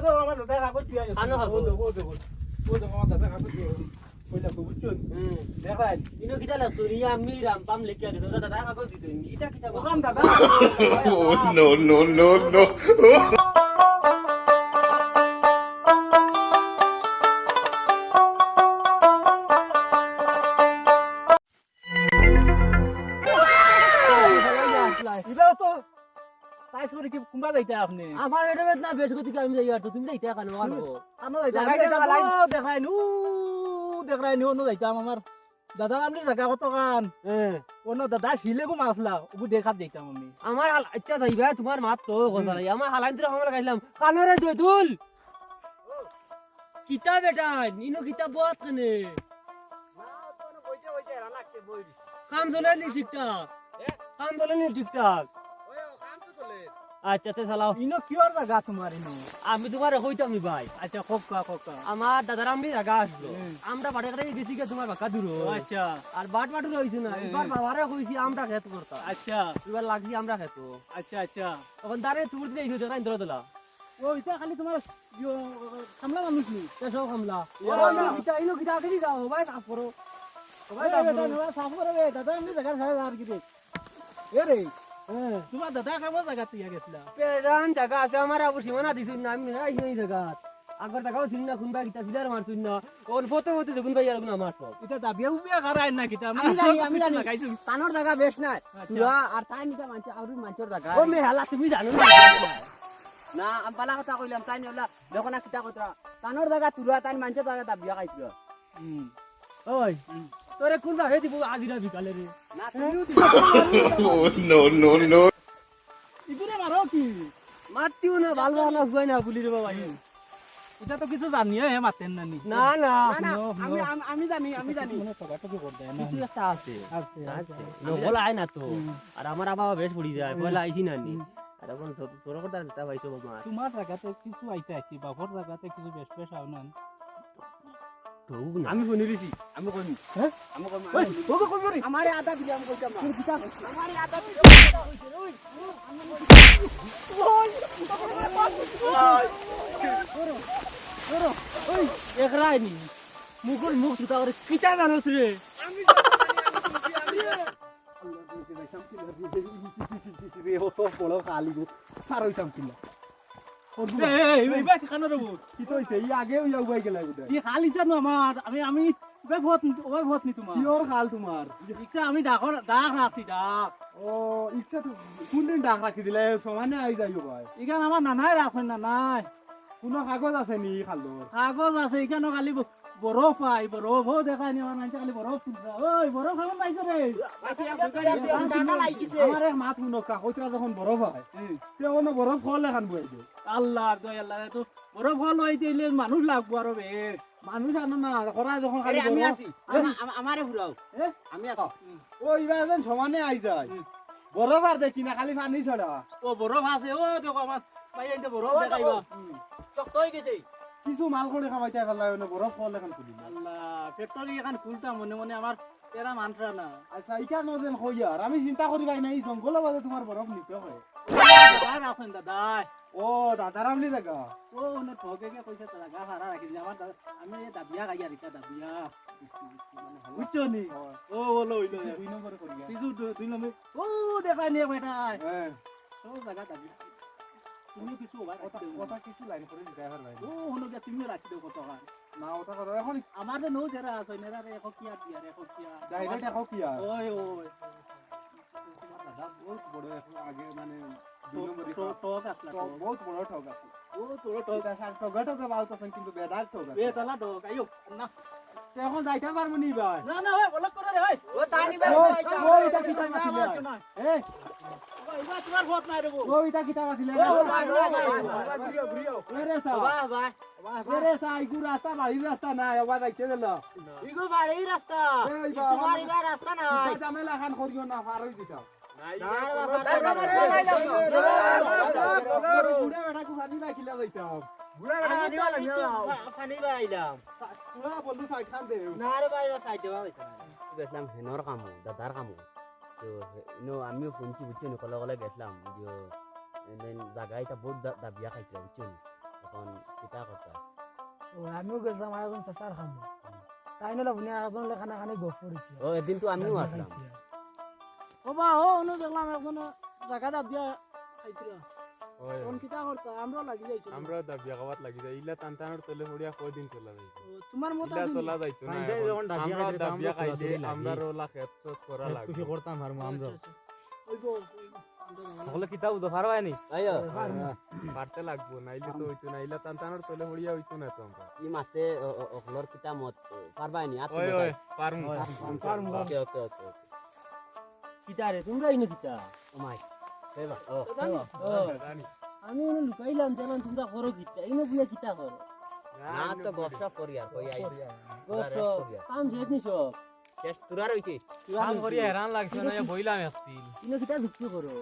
দেখো আমার দাদা কাগজ দিয়া গেছে আনো হাবো। ও দেখো আমার দাদা কাগজ দিয়া গেছে কইলা কই বুঝছো দেখাই ইনো কিটা লাগতো নি আমি রাম পাম লেখা দিছো দাদা কাগজ দিছো ইটা কিটা ওখান দাদা Oh, no, no, no, no. ইদাও তো তাই করে কি কুম্বা যাইতা আপনি আমার এটা বেতনা বেশ গতি আমি যাই আর তুমি যাইতা কেন আনো আনো যাইতা দেখাই নু দেখাই নু নো যাইতাম আমার দাদা আপনি জায়গা কত কান কোন দাদা শিলে গো মাছলা ও দেখা যাইতাম আমি আমার আচ্ছা যাইবা তোমার মাত তো কথা নাই আমার হালাইন্দ্র হামলা গাইলাম কানরে জয়দুল কিতা বেটা ইনো কিতা বহুত কনে কাম চলে নি ঠিকঠাক কাম চলে নি ঠিকঠাক আচ্ছা তে চালাও ইনো কিয়র জায়গা তোমার ইনো আমি তোমার কইতামি ভাই আচ্ছা কোকা কোকা আমার দাদার আমি জায়গা আসলো আমরা বাড়ি কাটে গেছি গে তোমার বাকা দূর আচ্ছা আর বাট বাটু রইছে না এবার বাবারে কইছি আমরা খেত করতাম আচ্ছা এবার লাগছি আমরা খেত আচ্ছা আচ্ছা তখন দাঁড়ে তুই দিয়ে হইছে রাইন ধরে দিলা ও এটা খালি তোমার কামলা মানুষ নি সব হামলা ইয়া। কিটা ইনো কিটা আগে যাও ভাই কাপ করো ভাই দাদা নয়া সাফ করে রে দাদা আমি জায়গা ছাড়া আর কি রে এ রে তোমার দাদা কেমন জায়গা তুই গেছিলা পেরান জায়গা আছে আমার আবু সীমানা দিছুন না আমি নাই এই জায়গা আগর জায়গাও ছিল না কোনবা কিটা ফিলার মারছুন না ওর ফটো ফটো যখন ভাই আর না মারতো এটা দাবিয়া উবিয়া করাই না কিতা আমি জানি লাগাইছুন তানোর জায়গা বেশ নাই তুরা আর তাই নিকা মানছে আর মানছর জায়গা ও মে হালা তুমি জানো না না আমি পালা কথা কইলাম তাই নিলা দেখো না কিতা কইরা তানোর জায়গা তুরা তাই মানছর জায়গা দাবিয়া খাইছিল ওই তোরে কোনবা হে দিব আজিরা বিকালে রে না তুমিও Oh, no, no, no. ইগুরে মারো কি মারতিও না ভালো ভালো হুয়াই না বলি রে বাবা এটা তো কিছু জানিয়ে হে মাতেন না নি না না না আমি জানি মানে সগাটুকু করতে না কিছু একটা আছে আছে আছে বলা আয় না তো আর আমার বাবা বেশ পড়ি যায় বলা আইছি না নি আর এখন তোর কথা তা ভাইছো বাবা তোমার জায়গাতে কিছু আইতে আইছি বাপর জায়গাতে কিছু বেশ বেশ আও না আমি শুনি দিছি আমি কইনি হ্যাঁ আমি কইনি ওই তোকে কই রে আমারে আদা দিলে আমি কইতাম না কিতা আমারে আদা ওই একরাই নি মুকুল মুখ সুতা করে কিটা জানোস রে এইবার কানো রব কি কইছে ই আগে ইয়া উবাই গেলা গুদা কি খালি জানো আমার আমি ওই ভোট নি তোমার কিওর খাল তোমার ইচ্ছা আমি ডাকর ডাক রাখছি ডাক ও ইচ্ছা তো কোনদিন ডাক রাখি দিলে সমানে আই যাইও ভাই এখানে আমার নানাই রাখেন নানাই কোনো কাগজ আছে নি খালদর কাগজ আছে এখানে খালি বরফ পাই বরফ দেখাই নি আমার নাইতে খালি বরফ তুলরা ওই বরফ কেমন পাইছো রে আমার এক মাত শুনো কাকতরা যখন বরফ হয় তেও বরফ খল এখান বই দে আল্লাহ দয় আল্লাহ তো বরফ হল হইতে এলে মানুষ লাগবো আরো বে মানুষ আনো না করা যখন খালি আমি বরফ আছি আমারে ঘুরাও আমি আছি ও ইবা যেন সমানে আই যায় বরফ আর দেখি না খালি পানি ছড়া ও বরফ আছে ও দেখো আমার পাই আইতে বরফ দেখাইবা শক্ত হয়ে গেছে কিছু মাল করে খাওয়াইতে ফেলাই না বরফ খল এখান খুলি আল্লাহ ফ্যাক্টরি এখন খুলতাম মনে মনে আমার তেরা মানরা না আচ্ছা ইটা নজেন কইয়ার আমি চিন্তা করি ভাই না এই জঙ্গলের মাঝে তোমার বরফ নিতে হয় দাদা রাখেন দাদা ও দাদার আমলি জায়গা ও না ঠকে কে পয়সা টাকা হারা রাখি দিলে আমার আমি দাবিয়া গাইয়া রিকা দাবিয়া বুঝছো নি ও বলো হইলো 2 নম্বরে করিয়া কিছু 2 নম্বর ও দেখাই নি বেটা হ্যাঁ সব জায়গা দাবিয়া তুমি কিছু ভাই কথা কিছু লাইন করে দিতে পার ভাই ও হলো যে তুমি রাখি দাও কত টাকা না ওটা করো এখন আমাদের নো যারা আছে নেরা রে এখন কি আর দিয়া রে এখন কি আর ডাইরেক্ট এখন কি আর ওই ওই দাদা বহুত বড় এখন আগে মানে 2 নম্বরে টক আসলা বহুত বড় ঠক আছে ও তোর টক এটা সার ঠক ঠক বাউতাছেন কিন্তু বেদাগ ঠক এ তালা টক আইও না এখন যাইতে পারবো নি ভাই না না ভাই বলক করে রে ভাই ও তানি ভাই ও এটা কি টাইম আছিল এ এবার তোমার ভোট নাই রে ও এটা কি টাইম আছিল এরে সা বাহ বাহ এরে সা ইগু রাস্তা বাড়ি রাস্তা না আবার যাইতে দিল ইগো বাড়ি রাস্তা এই তোমার ইবার রাস্তা নাই জামেলা খান করিও না পার হই দিতা বুড়া বেটা কু ফানি রাখিলা যাইতাম ফানি বাইলাম পুরা বন্ধু সাইড খান দে না রে ভাই সাইডে ভাই গেছিলাম হেনর কামো দাদার কামো তো ইনো আমিও শুনছি বুঝছো নি কলে কলে গেছিলাম যে জায়গা এটা বহুত দাবিয়া খাইছিলাম বুঝছো নি এখন কিতা করতা ও আমিও গেছিলাম আর একজন চাচার খামো তাই নলে ভুনে আর একজন খানা খানি গপ করেছিল ও এদিন তো আমিও আসলাম ও বা ও অনু দেখলাম এখন জায়গা দাব দিয়া খাইছিল ওই কোন কিতা করতা আমরা লাগি যাইছিল আমরা দাবিয়া খাওয়াত লাগি যায় ইলা টানটানোর তলে পড়িয়া কয়দিন চলা যায় তোমার মত ইলা আছে চলা যাইতো না মাইন্ডে এখন। যখন দাবিয়া আমরা খাইতে দাবিয়া আমরা খাইলে চলাচলি লাগি। আমরা রোলা খেত চত করা লাগবে খুশি করতাম আর আমরা ওইগো সকলে কিতাব তো পারবাই নি আইও পারতে লাগবো নাইলে তো হইতো না ইলা টানটানোর তলে পড়িয়া হইতো না তো আমরা ই মাতে অকলর কিতা মত পারবাই নি আত ওই ওই পারমু ওকে ওকে ওকে কিতা রে তোমরা ইনো কিতা ও মাই দেবা ও জানি আমি ওনে লুকাইলাম জানান তোমরা করো কিতা ইনো বুয়া কিতা করো না তো গপসপ করি আর কই আই গপসপ কাম শেষ নি সব শেষ পুরা রইছে কাম করি হেরান লাগছে না বইলাম একদিন ইনো কিতা যুক্তি করো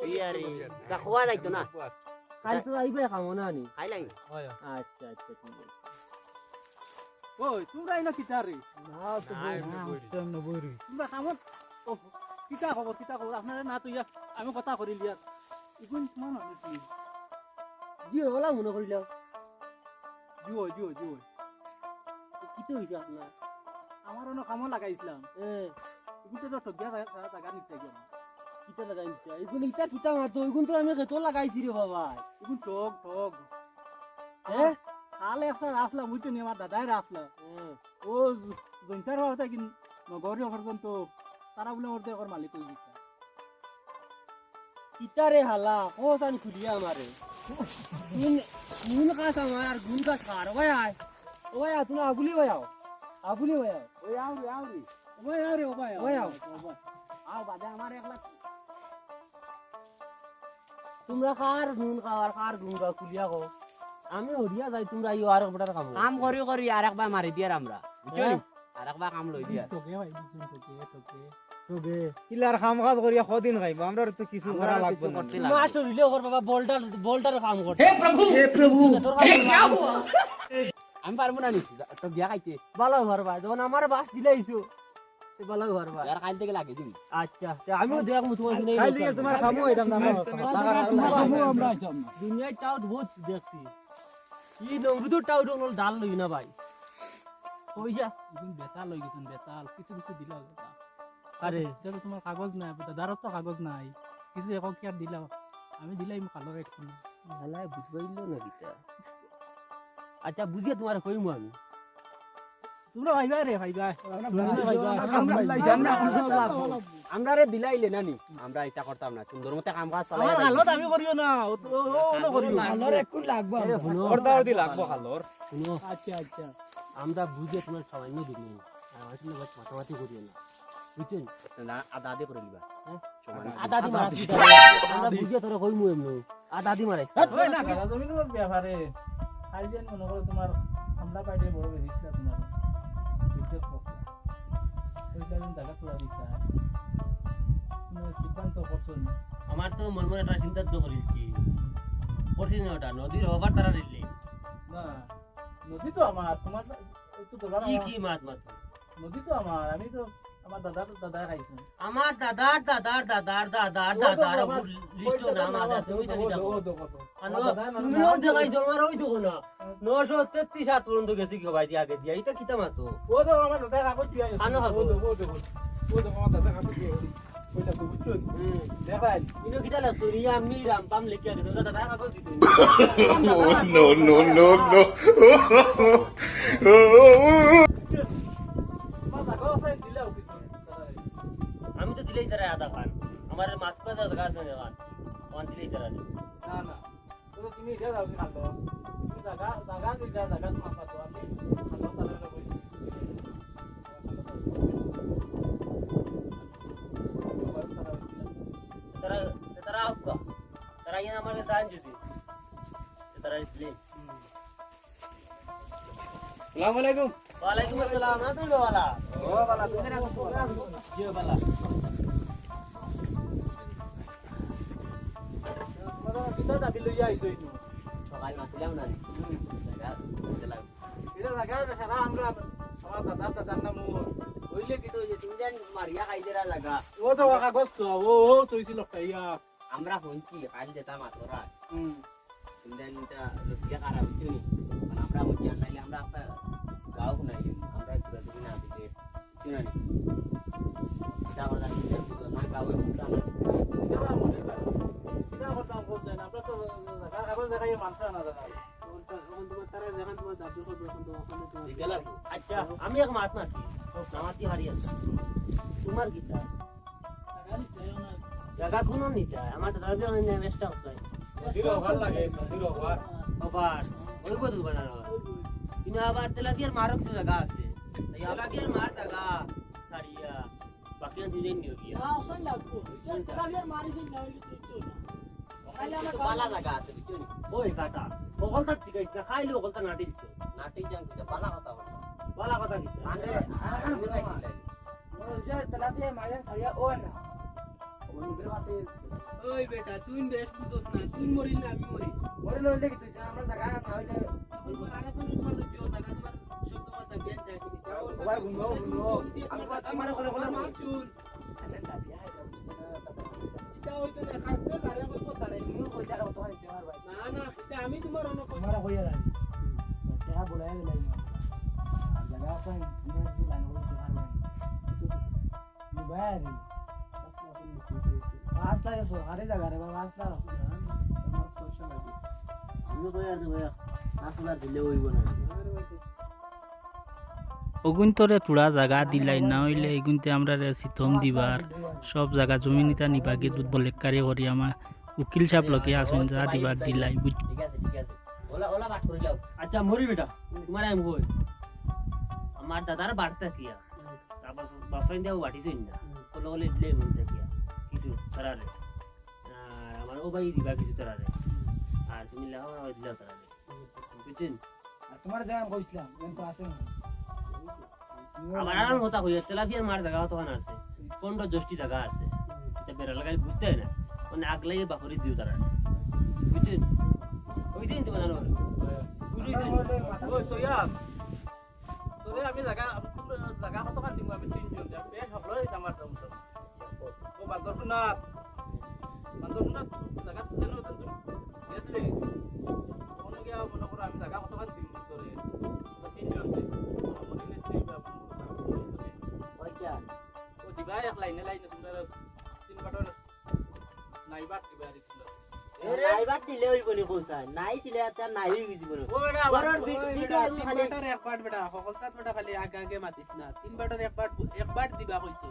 ইয়ারি তা খোয়া যাইতো না কাল তো আইবে খামো না নি খাইলাই হয় আচ্ছা আচ্ছা ঠিক আছে ওই তোমরা ইনা কিতা রে না তো না, এমনি বইরি। তেম ন বইরি তোমরা কামত কিতা খবর আপনারা না তো ইয়া আমি কথা করিল ইয়ার ইগুন তোমার মানুষ জি ওলা মনে করিলাম জিও জিও জিও কিতো হইছে আপনার আমার অন্য কামও লাগাইছিলাম এ এগুলো তো ঠকিয়া টাকা নিতে গেল কিতা লাগাই এগুলো ইটা কিতা মাতো এগুলো তো আমি খেতো লাগাইছি রে বাবা এগুলো ঠক ঠক হ্যাঁ কালে একটা রাখলাম বুঝছো নি আমার দাদাই রাখলাম ও জনতার বাবা কি নগরী পর্যন্ত তারা বলে ওর দেওয়ার মালিক হয়ে গেছে কিতা রে হালা কোসান খুলিয়া আমারে নুন কাছ আমার আর গুন কাছ খার ভাই আয় ও ভাই তুমি আগুলি ভাই আও আগুলি ভাই আও ওই আউরি আউরি ওই আউরি ও ভাই ওই আও। আও বাদে আমার একলা তোমরা কার নুন খাওয়ার কার গুন খাও খুলিয়া কো আমি হরিয়া যাই তোমরা ইও আর বড় কাম কাম করি করি আর একবার মারি দিয়ার আমরা বুঝছো নি? আর একবার কাম লই দিয়া ঠকে ভাই দিছুন ঠকে তোগে কিলার কাম কাজ করিয়া কদিন খাইব আমরা তো কিছু করা লাগবে না তুমি আসো রিলে কর বাবা বলটার কাম কর হে প্রভু আমি পারবো না নি তো বিয়া খাইতে ভালো ভরবা যখন আমার বাস দিলাইছো তে ভালো ভরবা আর কাল থেকে লাগে দিন আচ্ছা তে আমিও দেখমু তোমার শুনে খাই দিকে তোমার কামও হইতাম না তোমার কামও আমরা আইতাম না দুনিয়ায় টাউট বহুত দেখছি ই নমরুদুর টাউট হল ডাল লই না ভাই কইয়া এখন বেতাল হয়ে গেছেন বেতাল কিছু কিছু দিলা আরে যেটা তোমার কাগজ নাই দাদারও তো কাগজ নাই কিছু এখন কি আর দিলা আমি দিলাই খালো একটু হালাই বুঝবাইলো না কিতা আচ্ছা বুঝিয়ে তোমার কইমু আমি তোমরা ভাইবা রে ভাইবা আমরা রে দিলাইলে নানি আমরা এটা করতাম না সুন্দর মতে কাম কাজ চালাই আমার হালত আমি করিও না ও করিও আলোর একটু লাগবে এ শুনো অর্ডার দি লাগবো খালোর শুনো আচ্ছা আচ্ছা আমরা বুঝিয়ে তোমার সামান্য দিব আর আসলে বাস মাতামাতি করিও না বুঝছেন না আদা আদে করে দিবা হ্যাঁ সমান আদা দি মারা আমরা বুঝিয়ে তোরা কইমু এমনো আদা দি মারাই ওই না গাদা জমিন ব্যাপারে খাই যেন মনে করো তোমার আমরা পাইলে বড় রিস্কা তোমার বিদ্যুৎ পক্ষে ওইটা দিন টাকা তোলা দিতা তুমি সিদ্ধান্ত করছো না আমার তো মন মনে একটা চিন্তা তো করিছি করছি না ওটা নদীর ওভার তারা নিলে না নদী তো আমার তোমার তো দোকান কি কি মাত মাত নদী তো আমার আমি তো আমার দাদা খাইছো আমার দাদার দাদার দাদার দাদার দাদার লিস্ট নাম আছে তুমি তো কি জানো তুমিও দেখাইছো আমার ওই দেখো না 933 হাত পর্যন্ত গেছি কি ভাই দিয়ে আগে দিয়া এটা কিতা মাতো ও তো আমার দাদা কাগজ দিয়া আনো হাগো। ও তো আমার দাদা কাগজ দিয়া ওইটা তো বুঝছো দেখাই ইনো কিতা লাগতো নি আমি রাম পাম লেখা গেছে দাদা কাগজ দিছো no, no, no, no. আমার দাদা আছে দিলাও কিছু আমি তো দিলেই তারা আদা খান আমার মাছ পাতা দাদা আছে না খান কোন দিলেই তারা না না তো তুমি এটা দাও না তো তুমি দাদা দিলা দাদা তোমার কাছে আমি খালো তাহলে বলি তারা তারা আউকা তারা ইনা আমার কাছে আন যদি তারা দিলে আসসালামু আলাইকুম ওয়ালাইকুম আসসালাম না তুমি ওয়ালা ও বালা তুমি না জি বালা তোমার কিটা দাবি লইয়া আইছো ইনু সকাল মাতিলাম না নি জায়গা দিলাম এটা জায়গা সারা আমরা আমার দাদার নাম কইলে কি তো যে তুমি জান মারিয়া খাই দেরা লাগা ও তো কাগজ তো ও চইছিল টাইয়া আমরা হইছি কাল যেতা মাতরা তোমরা এটা লক্ষ্য করা বুঝছো নি কারণ আমরা বুঝি নাইলে আমরা একটা গাও নাই আমরা পুরো দিন না দিতে বুঝছো না নি যা বলা না গাও পুরো না এটা মনে হয় এটা করতাম বলতে না আমরা তো জায়গা আবার জায়গায় মানুষ না জায়গা দিতে লাগবে আচ্ছা আমি এক মাত মাসি নামাতি হারিয়ে আছে তোমার কিটা জায়গা কোনো নিতে আমার তো দাবি না নেক্সটটা হচ্ছে আবার ওই কত বাজার কিন্তু আবার তেলাপিয়ার মারক জায়গা আছে তেলাপিয়ার মার জায়গা সারিয়া বাকি আন দুজন নিও গিয়া বালা জায়গা আছে বুঝছো নি ওই কাটা ওগলটা ঠিক আছে খাইলে ওগলটা নাটি দিচ্ছ নাটি জাং কি বালা কথা বলে বালা কথা কি আন্ডে আমি যাই তেলাপিয়া মায়ের সারিয়া ও না ওই বেটা তুই বেশ বুঝছস না তুই মরিল না আমি মরি মরে লইলে কি তুই আমরা জায়গা না হইলে তোমার আরে তুমি তোমার তো কেউ জায়গা তোমার সব তোমার সাবজেক্ট দেখি ভাই গুনো আমি তোমার কোলে কোলে মা চুল এটা হইতো না খাইতে তারে কই পতারে তুমি কই যারা তোমার তোমার ভাই না না এটা আমি তোমার অন্য তোমার কইয়া রাখি দেখা বলাই দিলাই জায়গা পাই তুমি কি লাইন হল তোমার ভাই নি ভাই আসলা সরকারি জায়গা রে বাবা আসলা তোমার পয়সা লাগে আমি কই আর ভাই আসলা দিলে হইব না অগুন্তরে তোড়া জায়গা দিলাই না হইলে এগুনতে আমরা সিথম দিবার সব জায়গা জমি নিতা নিবাকে দুধ বলেকারি করি আমার উকিল সাহেব লগে আসুন যা দিবার দিলাই বুঝ ঠিক আছে ওলা ওলা বাট করে লাও আচ্ছা মরি বেটা তোমার আমি কই আমার দাদার বাড়তা কিয়া তারপর বাসাই দেও বাটিছই না কোলে কোলে দিলে মন কিয়া কিছু তারারে আর আমার ও ভাই দিবা কিছু তারারে আর তুমি লাও না দিলা তারারে বুঝছেন আর তোমার জায়গা কইছিলাম কিন্তু আসে না আমার আরাম হতা হইয়া তেলাপিয়ার মার জায়গা তো আছে 15 জষ্টি জায়গা আছে এটা বেরা লাগাই বুঝতে হয় না মানে আগলাই বাকরি দিও তারা বুঝছেন বুঝছেন তো জানো ওই তোয়া তোরে আমি জায়গা জায়গা কত কান দিমু আমি তিনজন যাব বেশ হলো এটা আমার দাম তো ও বান্দরনাথ জায়গা দেন তুমি দেখলে কোন গিয়া মনে করো আমি জায়গা কত কান দিমু তোরে তিনজন ও দিবা এক লাইনে লাইনে তোমরা তিন বাটর নাইবাত দিবা দিছিল নাইবাত দিলে হইব নি পয়সা নাই দিলে আর নাই হই গিছি বড় ও বেটা বড়র ভিডিও খালি এক বাট বেটা সকলতাত বেটা খালি আগে আগে মাতিস না তিন বাটের এক বাট দিবা কইছো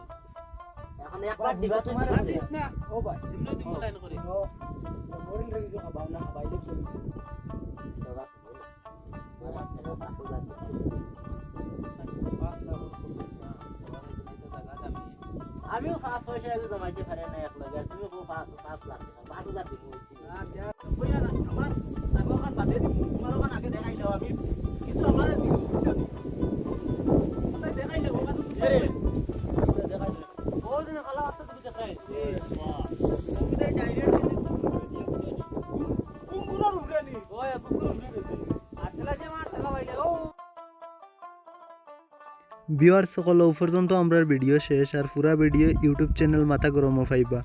এখন একবার দিবা তোমার মাতিস না ও ভাই দিমলো দিমু লাইন করে ও মরিন রে কিছু খাবাও না খাবাইলে চলবে আমিও 5 পয়সা আগে জমাইতে পারে না এক লগে তুমি 5 লাখ 5,000 দিব কইয়া না আমার আগোখান বাদে দিমু তোমার ওখান আগে দেখাই দাও আমি কিছু আমার দিও তাই দেখাই দাও ওখান এ দেখাই ও দিন খালা আসতে তুমি দেখাই বাহ ওখানে ডাইরেক্ট কুকুরের উপরে নি ওই কুকুর উড়ে আর তেলা যে মার টাকা পাইলে ও ভিউয়ার্স সকল পর্যন্ত আমরা ভিডিও শেষ আর পুরা ভিডিও ইউটিউব চ্যানেল মাথা গরম ফাইবা